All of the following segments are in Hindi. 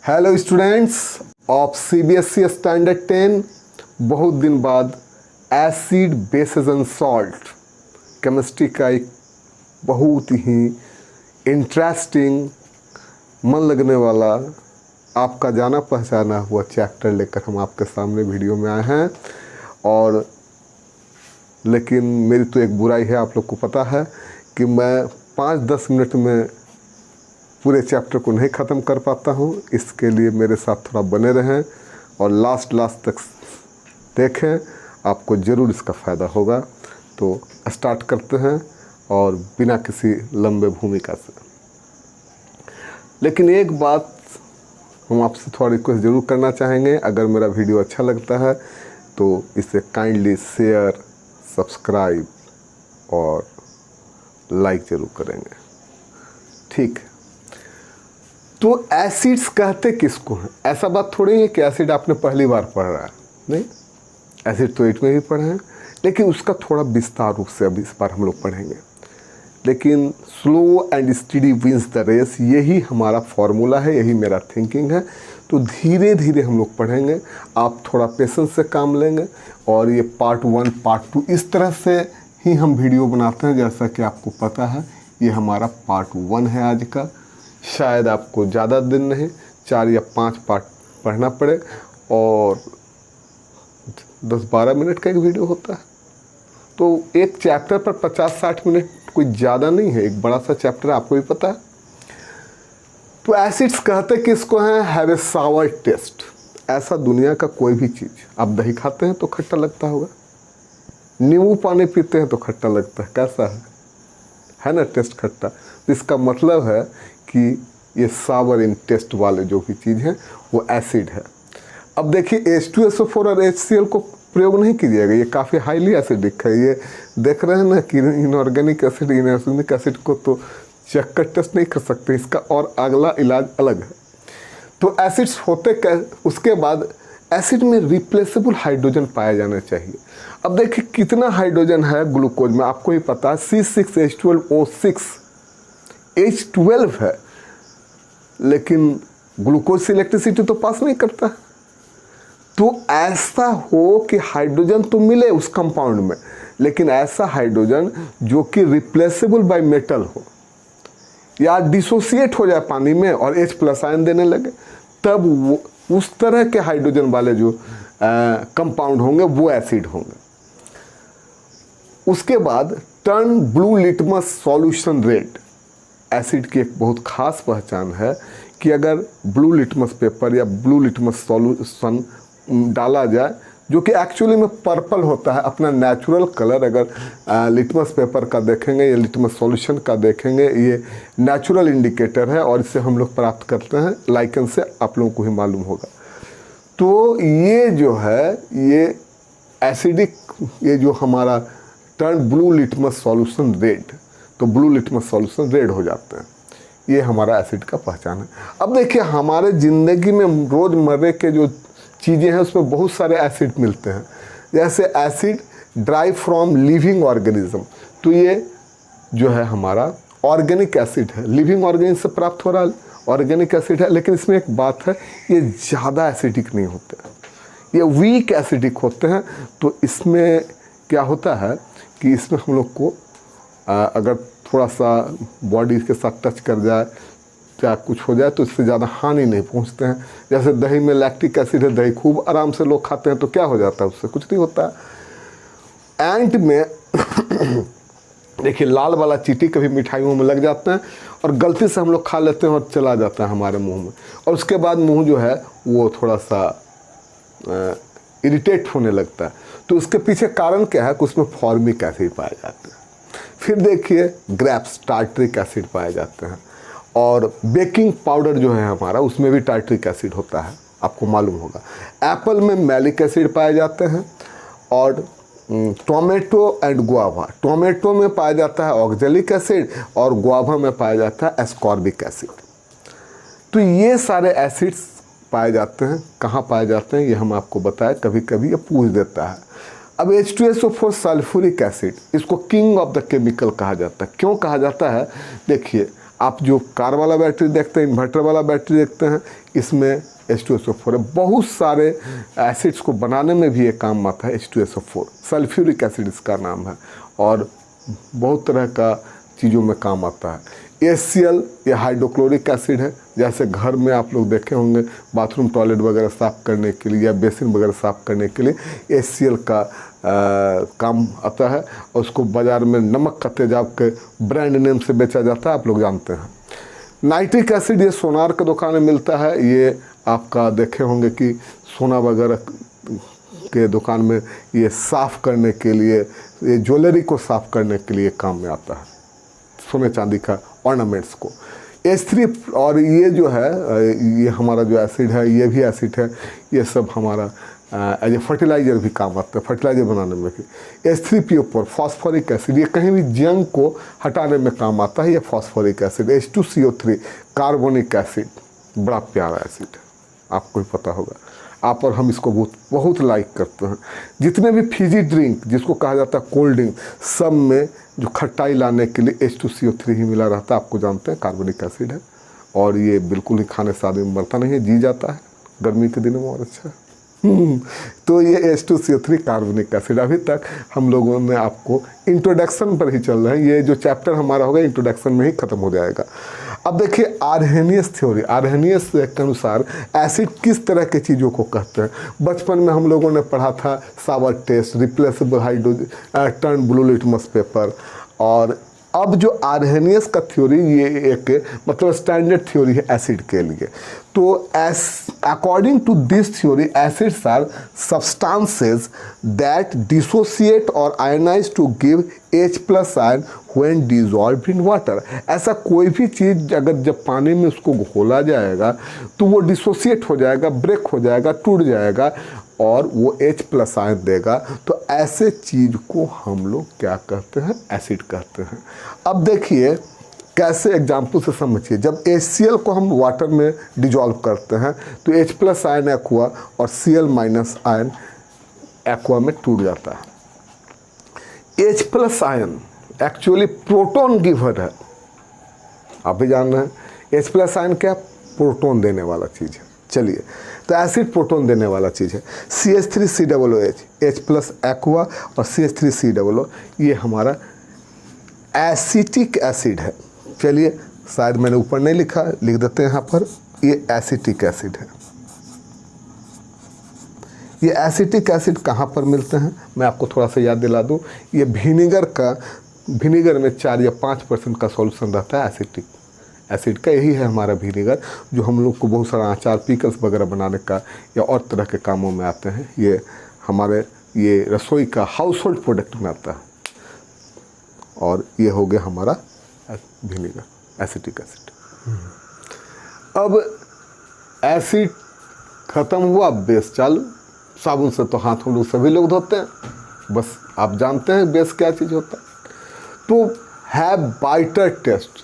Hello students of CBSE standard 10। बहुत दिन बाद acid bases and salt chemistry का एक बहुत ही इंटरेस्टिंग मन लगने वाला आपका जाना पहचाना हुआ चैप्टर लेकर हम आपके सामने वीडियो में आए हैं। और लेकिन मेरी तो एक बुराई है, आप लोग को पता है कि मैं 5-10 मिनट में पूरे चैप्टर को नहीं ख़त्म कर पाता हूँ। इसके लिए मेरे साथ थोड़ा बने रहें और लास्ट तक देखें, आपको ज़रूर इसका फ़ायदा होगा। तो स्टार्ट करते हैं और बिना किसी लंबे भूमिका से। लेकिन एक बात हम आपसे थोड़ा रिक्वेस्ट ज़रूर करना चाहेंगे, अगर मेरा वीडियो अच्छा लगता है तो इसे काइंडली शेयर, सब्सक्राइब और लाइक ज़रूर करेंगे, ठीक है। तो एसिड्स कहते किसको हैं? ऐसा बात थोड़ी है कि एसिड आपने पहली बार पढ़ रहा है, नहीं, एसिड तो 8 में भी पढ़े हैं, लेकिन उसका थोड़ा विस्तार रूप से अभी इस बार हम लोग पढ़ेंगे। लेकिन slow and study wins the race, यही हमारा फॉर्मूला है, यही मेरा थिंकिंग है। तो धीरे धीरे हम लोग पढ़ेंगे, आप थोड़ा पेशेंस से काम लेंगे। और ये पार्ट 1 पार्ट 2 इस तरह से ही हम वीडियो बनाते हैं। जैसा कि आपको पता है ये हमारा पार्ट 1 है आज का। शायद आपको ज़्यादा दिन नहीं, 4 या 5 पार्ट पढ़ना पड़े और 10-12 मिनट का एक वीडियो होता है। तो एक चैप्टर पर 50-60 मिनट कोई ज़्यादा नहीं है, एक बड़ा सा चैप्टर है, आपको भी पता है। तो एसिड्स कहते किसको हैं? Have a sour taste. ऐसा दुनिया का कोई भी चीज़, आप दही खाते हैं तो खट्टा लगता होगा, नींबू पानी पीते हैं तो खट्टा लगता है, कैसा है ना, टेस्ट खट्टा। इसका मतलब है कि ये सावर इन टेस्ट वाले जो भी चीज़ हैं वो एसिड है। अब देखिए H2SO4 और HCl को प्रयोग नहीं कीजिएगा, ये काफ़ी हाईली एसिडिक है। ये देख रहे हैं ना कि इनऑर्गेनिक एसिड, इनऑर्गेनिक एसिड को तो चेक कर टेस्ट नहीं कर सकते, इसका और अगला इलाज अलग है। तो एसिड्स होते उसके बाद एसिड में रिप्लेसेबल हाइड्रोजन पाए जाने चाहिए। अब देखिए कितना हाइड्रोजन है ग्लूकोज में, आपको ही पता है, C6H12O6 H12 है, लेकिन ग्लूकोज से इलेक्ट्रिसिटी तो पास नहीं करता। तो ऐसा हो कि हाइड्रोजन तो मिले उस कंपाउंड में, लेकिन ऐसा हाइड्रोजन जो कि रिप्लेसेबल बाय मेटल हो या डिसोसिएट हो जाए पानी में और H+ आयन देने लगे, तब वो उस तरह के हाइड्रोजन वाले जो कंपाउंड होंगे वो एसिड होंगे। उसके बाद turn blue litmus solution red. Acid की एक बहुत खास पहचान है कि अगर ब्लू लिटमस पेपर या ब्लू लिटमस सॉल्यूशन डाला जाए, जो कि एक्चुअली में पर्पल होता है, अपना नेचुरल कलर अगर लिटमस पेपर का देखेंगे या लिटमस सॉल्यूशन का देखेंगे, ये नेचुरल इंडिकेटर है और इसे हम लोग प्राप्त करते हैं लाइकन से, आप लोगों को ही मालूम होगा। तो ये जो है ये एसिडिक, ये जो हमारा turn blue litmus solution red, तो ब्लू लिटमस सॉल्यूशन रेड हो जाते हैं, ये हमारा एसिड का पहचान है। अब देखिए हमारे ज़िंदगी में रोज़मर्रे के जो चीज़ें हैं उसमें बहुत सारे एसिड मिलते हैं। जैसे acid drive from living organism, तो ये जो है हमारा ऑर्गेनिक एसिड है, लिविंग ऑर्गेनिज्म से प्राप्त हो रहा ऑर्गेनिक एसिड है। लेकिन इसमें एक बात है, ये ज़्यादा एसिडिक नहीं होते हैं, ये वीक एसिडिक होते हैं। तो इसमें क्या होता है कि इसमें हम लोग को अगर थोड़ा सा बॉडी के साथ टच कर जाए या कुछ हो जाए तो इससे ज़्यादा हानि नहीं पहुंचते हैं। जैसे दही में लैक्टिक एसिड है, दही खूब आराम से लोग खाते हैं, तो क्या हो जाता है, उससे कुछ नहीं होता है। एंड में देखिए लाल वाला चींटी कभी मिठाइयों में लग जाते हैं और गलती से हम लोग खा लेते हैं और चला जाता है हमारे मुंह में, और उसके बाद मुंह जो है वो थोड़ा सा इरिटेट होने लगता है। तो उसके पीछे कारण क्या है कि उसमें फॉर्मिक एसिड पाए जाते हैं। फिर देखिए ग्रेप्स टार्ट्रिक एसिड पाए जाते हैं, और बेकिंग पाउडर जो है हमारा उसमें भी टार्ट्रिक एसिड होता है, आपको मालूम होगा। एप्पल में मैलिक एसिड पाए जाते हैं, और टोमेटो एंड गुआवा, टोमेटो में पाया जाता है ऑक्जेलिक एसिड और गुआवा में पाया जाता है एस्कॉर्बिक एसिड। तो ये सारे एसिड्स पाए जाते हैं। कहाँ पाए जाते हैं ये हम आपको बताएं, कभी कभी ये पूछ देता है। अब H2SO4 सल्फ्यूरिक एसिड, इसको किंग ऑफ द केमिकल कहा जाता है। क्यों कहा जाता है? देखिए आप जो कार वाला बैटरी देखते हैं, इन्वर्टर वाला बैटरी देखते हैं, इसमें H2SO4 है। बहुत सारे एसिड्स को बनाने में भी ये काम आता है H2SO4, सल्फ्यूरिक एसिड इसका नाम है, और बहुत तरह का चीज़ों में काम आता है। HCl ये हाइड्रोक्लोरिक एसिड है, जैसे घर में आप लोग देखे होंगे बाथरूम टॉयलेट वगैरह साफ़ करने के लिए या बेसिन वगैरह साफ़ करने के लिए HCl का काम आता है, और उसको बाज़ार में नमक का तेजाब के ब्रांड नेम से बेचा जाता है, आप लोग जानते हैं। नाइट्रिक एसिड ये सोनार के दुकान में मिलता है, ये आपका देखे होंगे कि सोना वगैरह के दुकान में ये साफ़ करने के लिए, ये ज्वेलरी को साफ़ करने के लिए काम में आता है, सोने चांदी का ऑर्नामेंट्स को। H3 और ये जो है ये हमारा जो एसिड है, ये भी एसिड है, ये सब हमारा एज ए फर्टिलाइज़र भी काम आता है, फर्टिलाइज़र बनाने में भी। H3PO4 फॉस्फोरिक एसिड, ये कहीं भी जंग को हटाने में काम आता है, ये phosphoric acid. H2CO3 carbonic acid, बड़ा प्यारा एसिड है, आपको भी पता होगा, आप और हम इसको बहुत बहुत लाइक करते हैं। जितने भी फिजी ड्रिंक जिसको कहा जाता है कोल्ड ड्रिंक, सब में जो खट्टाई लाने के लिए H2CO3 ही मिला रहता है, आपको जानते हैं कार्बोनिक एसिड है, और ये बिल्कुल ही खाने से आदमी मरता नहीं है, जी जाता है गर्मी के दिनों में, और अच्छा है। तो ये H2CO3 कार्बोनिक एसिड। अभी तक हम लोगों ने आपको इंट्रोडक्शन पर ही चल रहे हैं, ये जो चैप्टर हमारा होगा इंट्रोडक्शन में ही ख़त्म हो जाएगा। अब देखिए आर्हेनियस थ्योरी, आर्हेनियस के अनुसार एसिड किस तरह के चीज़ों को कहते हैं। बचपन में हम लोगों ने पढ़ा था sour test, replaceable hydrogen, turn blue litmus paper, और अब जो आर्हेनियस का थ्योरी ये एक मतलब स्टैंडर्ड थ्योरी है एसिड के लिए। तो according to this theory acids are substances that dissociate और ionise to give H+ ion when dissolved in water. ऐसा कोई भी चीज़ अगर जब पानी में उसको घोला जाएगा तो वो डिसोसिएट हो जाएगा, ब्रेक हो जाएगा, टूट जाएगा, और वो H+ आयन देगा। तो ऐसे चीज़ को हम लोग क्या कहते हैं, एसिड कहते हैं। अब देखिए कैसे एग्जाम्पल से समझिए। जब HCl को हम वाटर में डिजॉल्व करते हैं तो H+ आयन एक्वा और Cl- आयन एक्वा में टूट जाता है। H+ ion actually proton giver है, आप भी जान रहे हैं। H+ आयन क्या, प्रोटॉन देने वाला चीज़ है। चलिए, तो एसिड प्रोटॉन देने वाला चीज़ है। CH3COOH, H+ एक्वा और CH3COO, ये हमारा एसिटिक एसिड है। चलिए, शायद मैंने ऊपर नहीं लिखा, लिख देते हैं यहाँ पर, ये एसिटिक एसिड है। ये एसिटिक एसिड कहाँ पर मिलते हैं, मैं आपको थोड़ा सा याद दिला दूँ। ये विनीगर में 4 या 5% का सॉल्यूशन रहता है एसिटिक एसिड का। यही है हमारा विनीगर, जो हम लोग को बहुत सारा अचार, पिकल्स वगैरह बनाने का या और तरह के कामों में आते हैं। ये हमारे ये रसोई का हाउस होल्ड प्रोडक्ट में आता है। और ये हो गया हमारा विनीगर, एसिटिक एसिड। अब एसिड ख़त्म हुआ, बेस चालू। साबुन से तो हाथ हम लोग सभी लोग धोते हैं, बस आप जानते हैं बेस क्या चीज़ होता है। तो है बाइटर टेस्ट,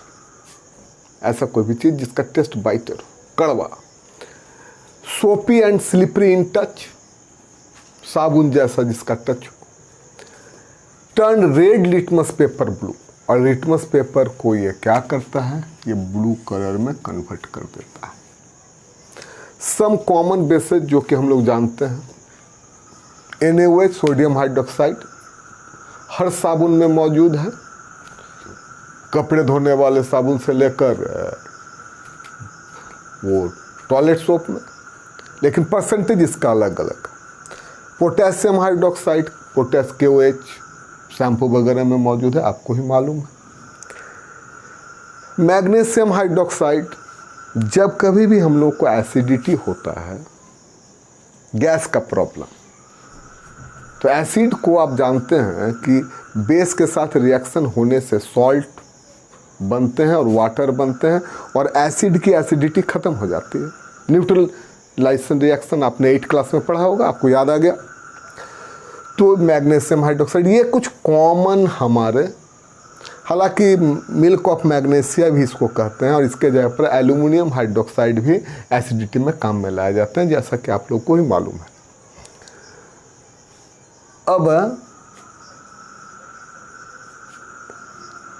ऐसा कोई भी चीज़ जिसका टेस्ट बाइटर, कड़वा। सोपी एंड स्लिपरी इन टच, साबुन जैसा जिसका टच हो। Turn red litmus paper blue, और लिटमस पेपर को ये क्या करता है, ये ब्लू कलर में कन्वर्ट कर देता है। सम कॉमन बेसेस जो कि हम लोग जानते हैं, NaOH सोडियम हाइड्रोक्साइड हर साबुन में मौजूद है, कपड़े धोने वाले साबुन से लेकर वो टॉयलेट सोप में, लेकिन परसेंटेज इसका अलग अलग। Potassium hydroxide, potash KOH shampoo वगैरह में मौजूद है, आपको ही मालूम है। मैग्नीशियम हाइड्रोक्साइड, जब कभी भी हम लोग को एसिडिटी होता है, गैस का प्रॉब्लम, तो एसिड को आप जानते हैं कि बेस के साथ रिएक्शन होने से सॉल्ट बनते हैं और वाटर बनते हैं, और एसिड की एसिडिटी ख़त्म हो जाती है। न्यूट्रलाइजेशन रिएक्शन आपने 8 क्लास में पढ़ा होगा, आपको याद आ गया। तो मैग्नीशियम हाइड्रोक्साइड, ये कुछ कॉमन हमारे, हालांकि मिल्क ऑफ मैग्नीशिया भी इसको कहते हैं, और इसके जगह पर एल्यूमिनियम हाइड्रोक्साइड भी एसिडिटी में काम में लाए जाते हैं, जैसा कि आप लोग को ही मालूम है। अब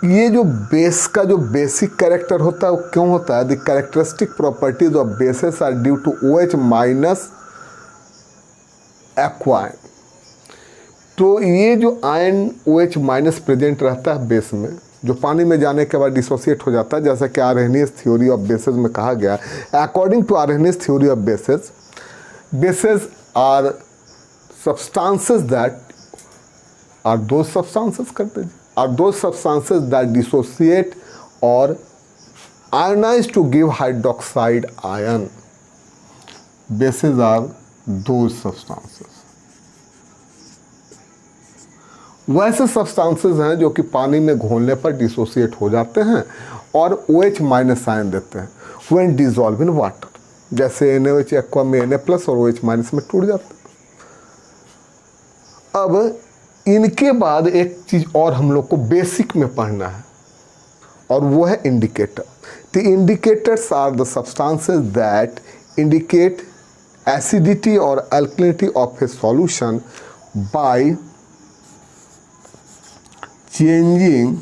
ये जो बेस का जो बेसिक कैरेक्टर होता है वो क्यों होता है? The characteristic properties of bases are due to OH minus एक्वाइन। तो ये जो आयन OH माइनस प्रेजेंट रहता है बेस में, जो पानी में जाने के बाद डिसोसिएट हो जाता है, जैसा कि आर्हेनियस थ्योरी ऑफ बेसेस में कहा गया। According to Arrhenius theory of bases, bases are substances that are दो सब्सटेंसेस करते हैं are those substances that dissociate or ionize to give hydroxide ion. Bases are those substances. वैसे सब्सटेंसेस हैं जो कि पानी में घोलने पर डिसोसिएट हो जाते हैं और OH माइनस आयन देते हैं when dissolve in water, जैसे NaOH एक्वा में Na प्लस और OH माइनस में टूट जाते हैं। अब इनके बाद एक चीज़ और हम लोग को बेसिक में पढ़ना है और वो है indicator. The indicators are the substances that indicate acidity और alkalinity of a solution by changing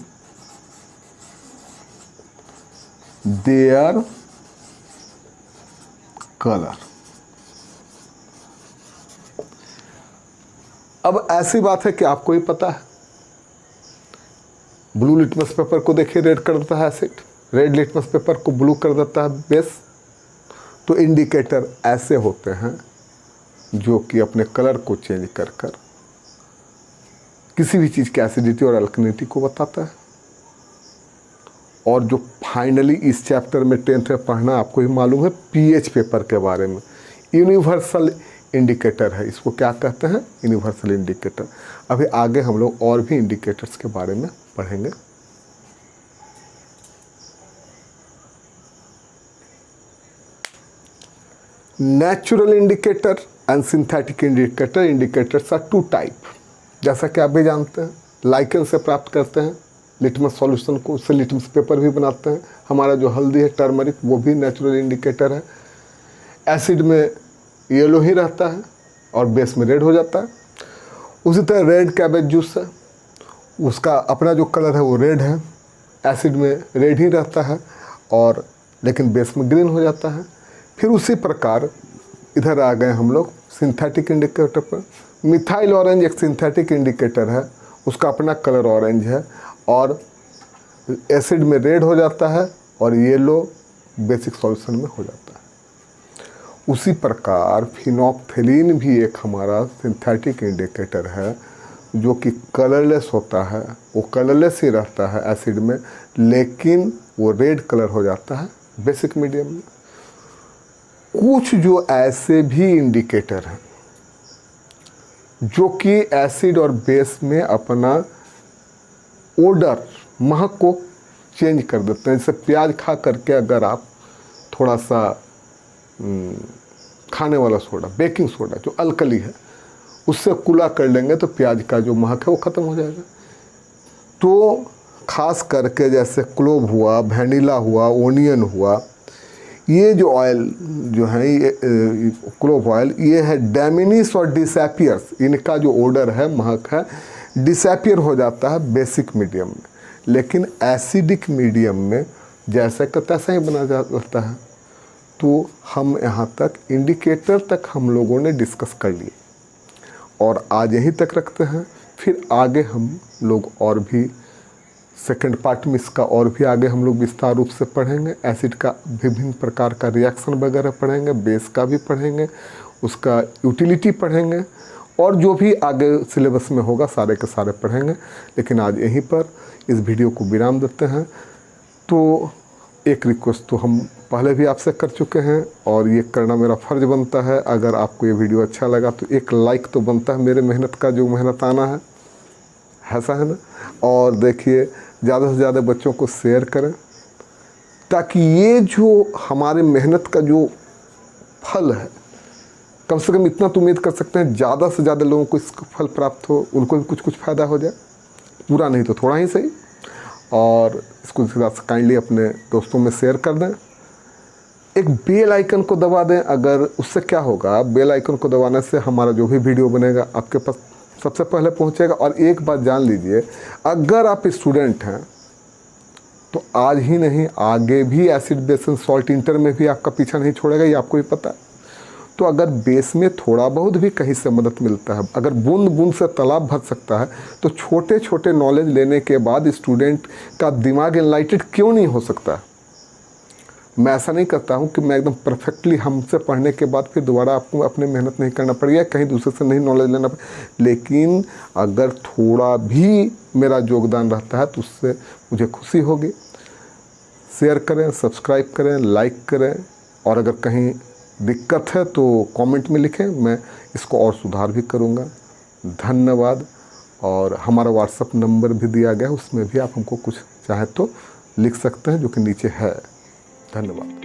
their colour. अब ऐसी बात है कि आपको ही पता है, ब्लू लिटमस पेपर को देखिए रेड कर देता है एसिड, रेड लिटमस पेपर को ब्लू कर देता है बेस। तो इंडिकेटर ऐसे होते हैं जो कि अपने कलर को चेंज कर कर किसी भी चीज़ की एसिडिटी और अल्कलिनिटी को बताता है। और जो फाइनली इस चैप्टर में 10th में पढ़ना, आपको ही मालूम है पीएच पेपर के बारे में, यूनिवर्सल इंडिकेटर है। इसको क्या कहते हैं? Universal indicator. अभी आगे हम लोग और भी इंडिकेटर्स के बारे में पढ़ेंगे। Natural indicator and synthetic indicator. Indicators are 2 type, जैसा कि आप भी जानते हैं। लाइकेन से प्राप्त करते हैं लिटमस सॉल्यूशन को, उससे लिटमस पेपर भी बनाते हैं। हमारा जो हल्दी है टर्मरिक, वो भी नेचुरल इंडिकेटर है। एसिड में येलो ही रहता है और बेस में रेड हो जाता है। उसी तरह रेड कैबेज जूस है, उसका अपना जो कलर है वो रेड है, एसिड में रेड ही रहता है और लेकिन बेस में ग्रीन हो जाता है। फिर उसी प्रकार इधर आ गए हम लोग सिंथेटिक इंडिकेटर पर। मिथाइल ऑरेंज एक सिंथेटिक इंडिकेटर है, उसका अपना कलर ऑरेंज है और एसिड में रेड हो जाता है और येलो बेसिक सॉल्यूशन में हो जाता है। उसी प्रकार फिनोप्थेलिन भी एक हमारा सिंथेटिक इंडिकेटर है जो कि कलरलेस होता है। वो कलरलेस ही रहता है एसिड में, लेकिन वो रेड कलर हो जाता है बेसिक मीडियम में। कुछ जो ऐसे भी इंडिकेटर हैं जो कि एसिड और बेस में अपना ओडर, महक को चेंज कर देते हैं। जैसे प्याज खा करके अगर आप थोड़ा सा खाने वाला सोडा, बेकिंग सोडा जो अल्कली है, उससे कुला कर लेंगे तो प्याज का जो महक है वो ख़त्म हो जाएगा। तो खास करके जैसे क्लोव हुआ, वैनिला हुआ, ओनियन हुआ, ये जो ऑयल जो है, ये क्लोव ऑयल, ये है डैमिनिस और डिसएपियर्स। इनका जो ओडर है, महक है, डिसएपियर हो जाता है बेसिक मीडियम में, लेकिन एसिडिक मीडियम में जैसे का तैसा ही बना जाता है। तो हम यहाँ तक इंडिकेटर तक हम लोगों ने डिस्कस कर लिए और आज यहीं तक रखते हैं। फिर आगे हम लोग और भी सेकंड पार्ट में इसका और भी आगे हम लोग विस्तार रूप से पढ़ेंगे। एसिड का विभिन्न प्रकार का रिएक्शन वगैरह पढ़ेंगे, बेस का भी पढ़ेंगे, उसका यूटिलिटी पढ़ेंगे और जो भी आगे सिलेबस में होगा सारे के सारे पढ़ेंगे। लेकिन आज यहीं पर इस वीडियो को विराम देते हैं। तो एक रिक्वेस्ट तो हम पहले भी आपसे कर चुके हैं और ये करना मेरा फ़र्ज़ बनता है। अगर आपको ये वीडियो अच्छा लगा तो एक लाइक तो बनता है, मेरे मेहनत का जो मेहनत आना है, ऐसा है ना। और देखिए ज़्यादा से ज़्यादा बच्चों को शेयर करें ताकि ये जो हमारे मेहनत का जो फल है, कम से कम इतना तो उम्मीद कर सकते हैं ज़्यादा से ज़्यादा लोगों को इसका फल प्राप्त हो, उनको भी कुछ फ़ायदा हो जाए, पूरा नहीं तो थोड़ा ही सही। और इसको काइंडली अपने दोस्तों में शेयर कर दें। एक बेल आइकन को दबा दें। अगर उससे क्या होगा, बेल आइकन को दबाने से हमारा जो भी वीडियो बनेगा आपके पास सबसे पहले पहुंचेगा। और एक बात जान लीजिए, अगर आप स्टूडेंट हैं तो आज ही नहीं, आगे भी acid base and salt inter में भी आपका पीछा नहीं छोड़ेगा, ये आपको भी पता है। तो अगर बेस में थोड़ा बहुत भी कहीं से मदद मिलता है, अगर बूंद बूंद से तालाब भर सकता है, तो छोटे छोटे नॉलेज लेने के बाद स्टूडेंट का दिमाग एनलाइटेड क्यों नहीं हो सकता। मैं ऐसा नहीं करता हूँ कि मैं एकदम परफेक्टली हमसे पढ़ने के बाद फिर दोबारा आपको अपने मेहनत नहीं करना पड़ेगा, कहीं दूसरे से नहीं नॉलेज लेना पड़ेगा। लेकिन अगर थोड़ा भी मेरा योगदान रहता है तो उससे मुझे खुशी होगी। शेयर करें, सब्सक्राइब करें, लाइक करें, और अगर कहीं दिक्कत है तो कमेंट में लिखें, मैं इसको और सुधार भी करूँगा। धन्यवाद। और हमारा व्हाट्सएप नंबर भी दिया गया है, उसमें भी आप हमको कुछ चाहे तो लिख सकते हैं, जो कि नीचे है। धन्यवाद।